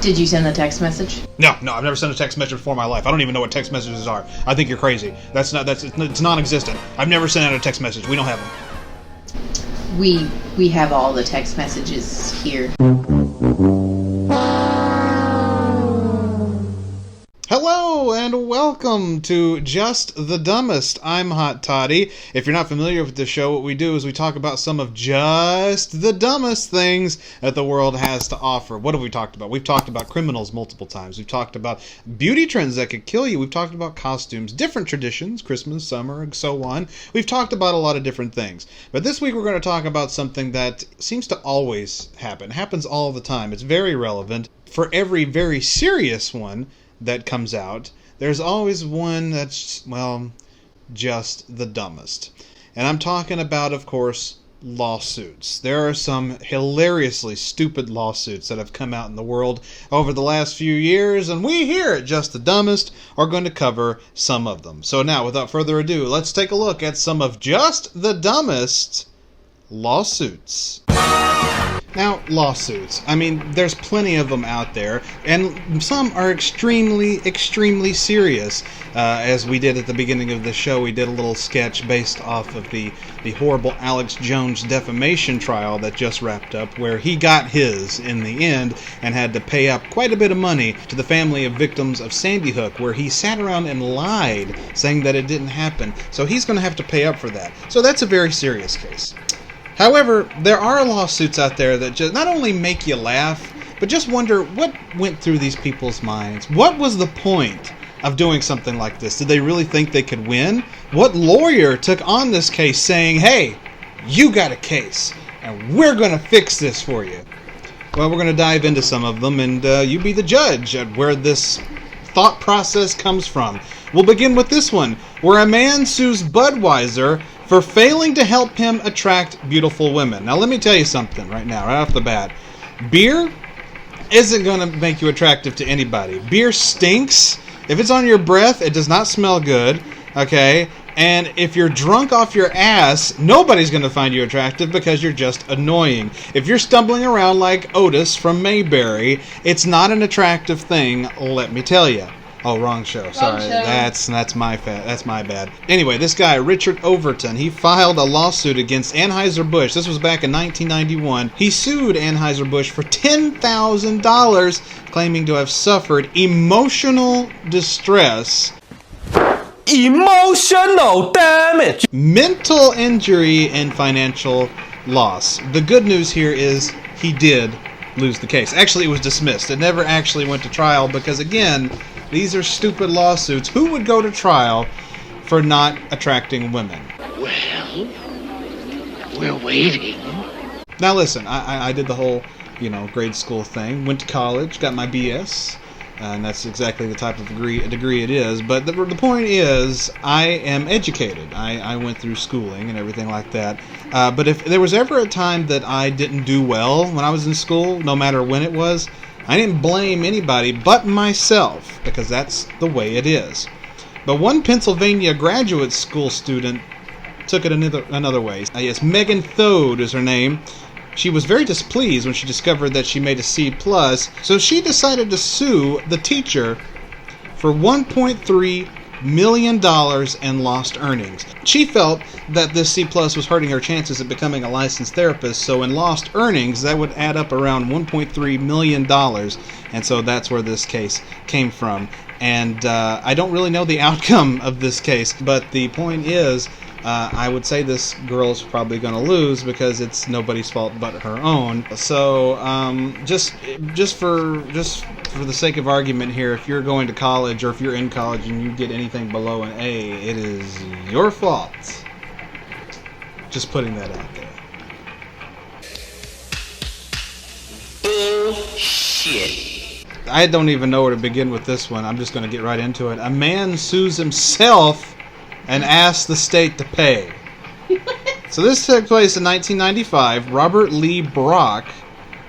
Did you send the text message? No, I've never sent a text message before in my life. I don't even know what text messages are. I think you're crazy. It's non-existent. I've never sent out a text message. We don't have them. We have all the text messages here. Hello and welcome to Just the Dumbest. I'm Hot Toddy. If you're not familiar with the show, what we do is we talk about some of just the dumbest things that the world has to offer. What have we talked about? We've talked about criminals multiple times. We've talked about beauty trends that could kill you. We've talked about costumes, different traditions, Christmas, summer, and so on. We've talked about a lot of different things. But this week we're going to talk about something that seems to always happen. It happens all the time. It's very relevant. For every very serious one that comes out, there's always one that's, well, just the dumbest. And I'm talking about, of course, lawsuits. There are some hilariously stupid lawsuits that have come out in the world over the last few years, and we here at Just the Dumbest are going to cover some of them. So now, without further ado, let's take a look at some of just the dumbest lawsuits. Now, lawsuits. I mean, there's plenty of them out there, and some are extremely, extremely serious. As we did at the beginning of the show, we did a little sketch based off of the horrible Alex Jones defamation trial that just wrapped up, where he got his in the end and had to pay up quite a bit of money to the family of victims of Sandy Hook, where he sat around and lied, saying that it didn't happen. So he's going to have to pay up for that. So that's a very serious case. However, there are lawsuits out there that just not only make you laugh, but just wonder what went through these people's minds. What was the point of doing something like this? Did they really think they could win? What lawyer took on this case saying, hey, you got a case, and we're going to fix this for you? Well, we're going to dive into some of them, and you be the judge at where this thought process comes from. We'll begin with this one, where a man sues Budweiser for failing to help him attract beautiful women. Now, let me tell you something right now, right off the bat. Beer isn't going to make you attractive to anybody. Beer stinks. If it's on your breath, it does not smell good, okay? And if you're drunk off your ass, nobody's going to find you attractive because you're just annoying. If you're stumbling around like Otis from Mayberry, it's not an attractive thing, let me tell you. Oh, wrong show. Sorry. That's my bad. Anyway, this guy, Richard Overton, he filed a lawsuit against Anheuser-Busch. This was back in 1991. He sued Anheuser-Busch for $10,000, claiming to have suffered emotional distress, emotional damage, mental injury, and financial loss. The good news here is he did lose the case. Actually, it was dismissed. It never actually went to trial because, again, these are stupid lawsuits. Who would go to trial for not attracting women? Well, we're waiting. Now listen, I did the whole, grade school thing. Went to college, got my BS, and that's exactly the type of degree it is. But the point is, I am educated. I went through schooling and everything like that. But if there was ever a time that I didn't do well when I was in school, no matter when it was, I didn't blame anybody but myself, because that's the way it is. But one Pennsylvania graduate school student took it another way. Yes, Megan Thode is her name. She was very displeased when she discovered that she made a C+, so she decided to sue the teacher for $1.3 million in lost earnings. She felt that this C+ was hurting her chances of becoming a licensed therapist, so in lost earnings, that would add up around $1.3 million, and so that's where this case came from. And I don't really know the outcome of this case, but the point is, I would say this girl's probably going to lose because it's nobody's fault but her own. So just for the sake of argument here, if you're going to college or if you're in college and you get anything below an A, it is your fault. Just putting that out there. bullshit. I don't even know where to begin with this one. I'm just going to get right into it. A man sues himself and asks the state to pay. So this took place in 1995. Robert Lee Brock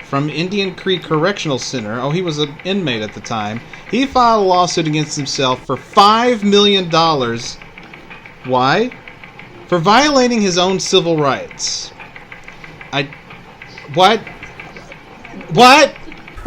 from Indian Creek Correctional Center, he was an inmate at the time, he filed a lawsuit against himself for $5 million. Why? For violating his own civil rights. What?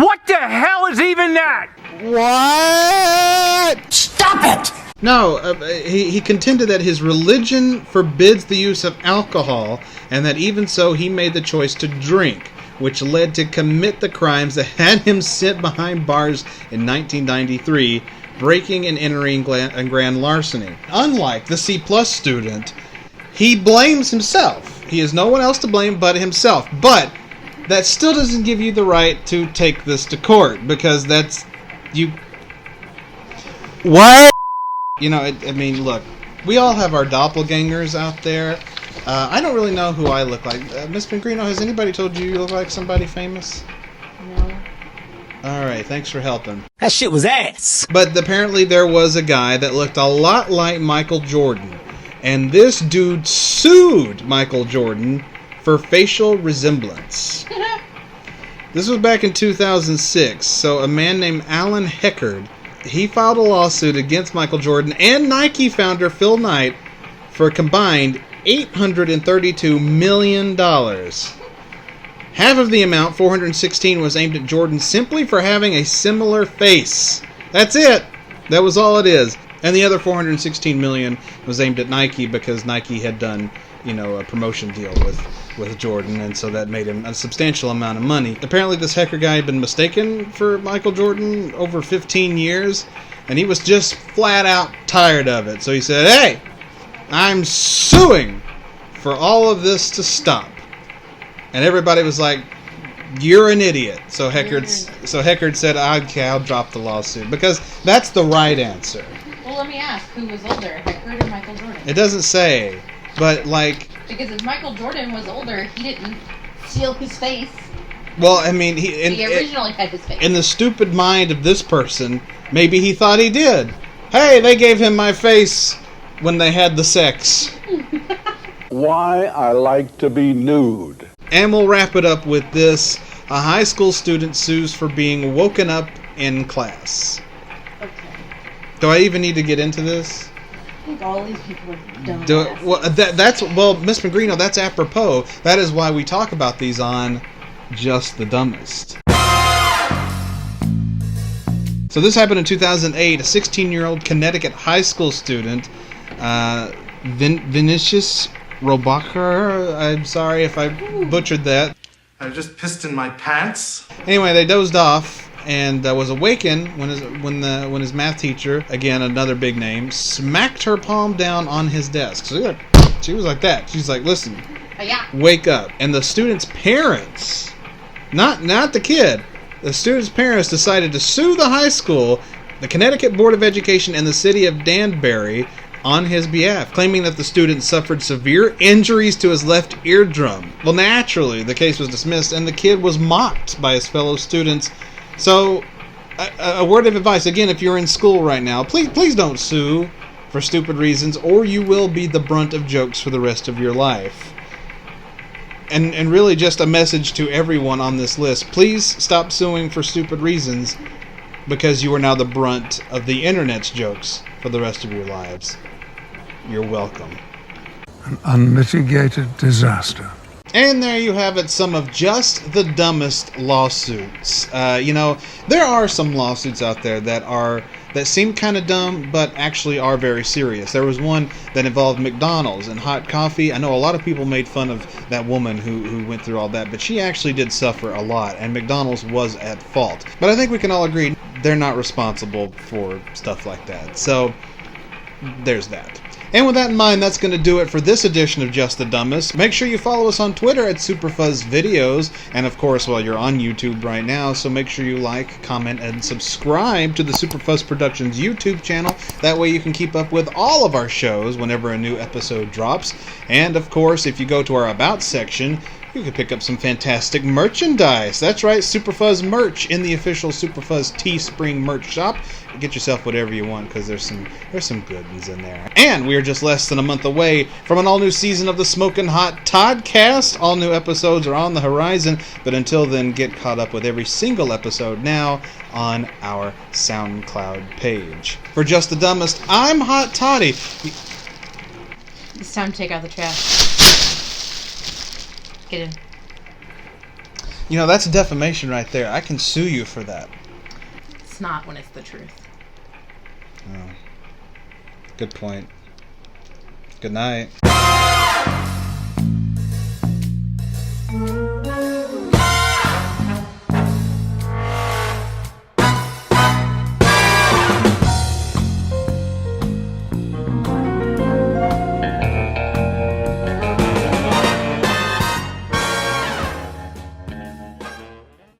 What the hell is even that? What? Stop it! No, he contended that his religion forbids the use of alcohol, and that even so he made the choice to drink, which led to commit the crimes that had him sent behind bars in 1993, breaking and entering grand larceny. Unlike the C+ student, he blames himself. He has no one else to blame but himself. But that still doesn't give you the right to take this to court, because that's... you... What? You know, I mean, look, we all have our doppelgangers out there. I don't really know who I look like. Miss Pingrino, has anybody told you look like somebody famous? No. Alright, thanks for helping. That shit was ass. But apparently there was a guy that looked a lot like Michael Jordan. And this dude sued Michael Jordan for facial resemblance. This was back in 2006, so a man named Alan Heckard, he filed a lawsuit against Michael Jordan and Nike founder Phil Knight for a combined $832 million. Half of the amount, $416, was aimed at Jordan simply for having a similar face. That's it. That was all it is. And the other $416 million was aimed at Nike because Nike had done, a promotion deal with Jordan, and so that made him a substantial amount of money. Apparently this hacker guy had been mistaken for Michael Jordan over 15 years, and he was just flat out tired of it. So he said, "Hey, I'm suing for all of this to stop." And everybody was like, "You're an idiot." So Heckard said, "Okay, I'll drop the lawsuit," because that's the right answer. Well, let me ask, who was older, Heckard or Michael Jordan? It doesn't say, but Because if Michael Jordan was older, he didn't steal his face. Well, I mean, he originally had his face. In the stupid mind of this person, maybe he thought he did. Hey, they gave him my face when they had the sex. Why I like to be nude. And we'll wrap it up with this. A high school student sues for being woken up in class. Okay. Do I even need to get into this? I think all these people are dumb. Well, Miss Magrino, that's apropos. That is why we talk about these on Just the Dumbest. So this happened in 2008. A 16-year-old Connecticut high school student, Vinicius Robacher, I'm sorry if I butchered that. I just pissed in my pants. Anyway, they dozed off and was awakened when his math teacher, again another big name, smacked her palm down on his desk. So she was like that. She's like, "Listen, wake up." And the student's parents, not the kid, the student's parents decided to sue the high school, the Connecticut Board of Education, and the city of Danbury on his behalf, claiming that the student suffered severe injuries to his left eardrum. Well, naturally, the case was dismissed, and the kid was mocked by his fellow students. So, a word of advice, again, if you're in school right now, please don't sue for stupid reasons, or you will be the brunt of jokes for the rest of your life. And really just a message to everyone on this list, please stop suing for stupid reasons, because you are now the brunt of the internet's jokes for the rest of your lives. You're welcome. An unmitigated disaster. And there you have it, some of Just the Dumbest lawsuits. There are some lawsuits out there that seem kind of dumb, but actually are very serious. There was one that involved McDonald's and hot coffee. I know a lot of people made fun of that woman who went through all that, but she actually did suffer a lot, and McDonald's was at fault. But I think we can all agree they're not responsible for stuff like that. So, there's that. And with that in mind, that's going to do it for this edition of Just the Dumbest. Make sure you follow us on Twitter at SuperFuzzVideos, and of course, while you're on YouTube right now, so make sure you like, comment, and subscribe to the Superfuzz Productions YouTube channel. That way you can keep up with all of our shows whenever a new episode drops. And of course, if you go to our About section, you can pick up some fantastic merchandise. That's right, Superfuzz merch in the official Superfuzz Teespring merch shop. Get yourself whatever you want, because there's some good ones in there. And we are just less than a month away from an all-new season of the Smokin' Hot Toddcast. All new episodes are on the horizon, but until then, get caught up with every single episode now on our SoundCloud page. For Just the Dumbest, I'm Hot Toddy. It's time to take out the trash. Get in. You know, that's defamation right there. I can sue you for that. It's not when it's the truth. Oh. Good point. Good night.